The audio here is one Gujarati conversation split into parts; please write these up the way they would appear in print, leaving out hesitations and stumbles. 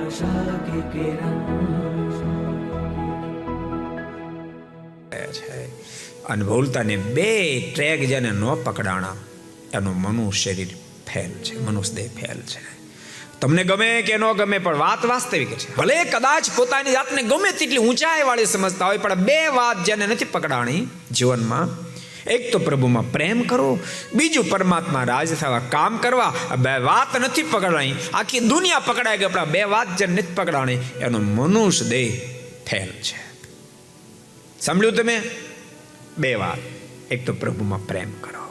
आशा की किरण છે અને ભૂલતાને બે ટ્રેક જેને ન પકડાણા એનું મનુષ્ય શરીર ફેલ છે, મનુષ્ય દેહ ફેલ છે. તમને ગમે કે ન ગમે પણ વાત વાસ્તવિક છે. ભલે કદાચ પોતાની જાતને ગમે તેટલી ઊંચાઈ વાળી સમજતા હોય, પણ બે વાત જેને નથી પકડાણી જીવનમાં, એક તો પ્રભુમાં પ્રેમ કરો, બીજું પરમાત્મા રાજ થવા કામ કરવા. બે વાત નથી પકડાણી, આખી દુનિયા પકડાય ગઈ, પણ બે વાત જેને નથી પકડાણી એનો મનુષ્ય દેહ ફેલ છે. સાંભળ્યું તમે? બે વાત. એક તો પ્રભુમાં પ્રેમ કરો,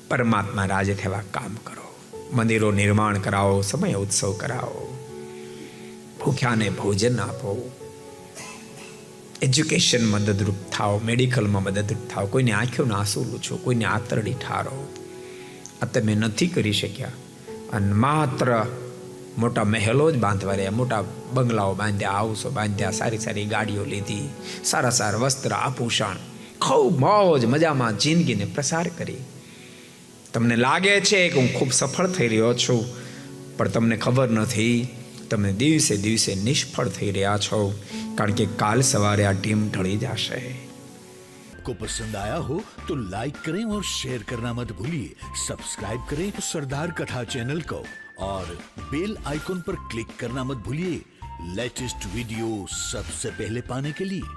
પરમાત્મા રાજ થવા કામ કરો, મંદિરો નિર્માણ કરાવો, સમય ઉત્સવ કરાવો, ભૂખ્યાને ભોજન આપો, એજ્યુકેશનમાં મદદરૂપ થાઓ, મેડિકલમાં મદદરૂપ થાઓ, કોઈને આંખોના આંસુ લૂછો, કોઈને આંતરડી ઠારો. આ તમે નથી કરી શક્યા અને માત્ર મોટા મહેલો જ બાંધવા રહ્યા, મોટા બંગલાઓ બાંધ્યા, હાઉસો બાંધ્યા, સારી સારી ગાડીઓ લીધી, સારા સારા વસ્ત્ર આભૂષણ, ખૂબ મોજ મજામાં જિંદગીને પ્રસાર કરી. તમને લાગે છે કે હું ખૂબ સફળ થઈ રહ્યો છું, પણ તમને ખબર નથી તમે દિવસે દિવસે નિષ્ફળ થઈ રહ્યા છો, કારણ કે કાલ સવારે આ ટીમ ઢળી જશે. को पसंद आया हो तो लाइक करें और शेयर करना मत भूलिए. सब्सक्राइब करें सरदार कथा चैनल को और बेल आइकॉन पर क्लिक करना मत भूलिए लेटेस्ट वीडियो सबसे पहले पाने के लिए.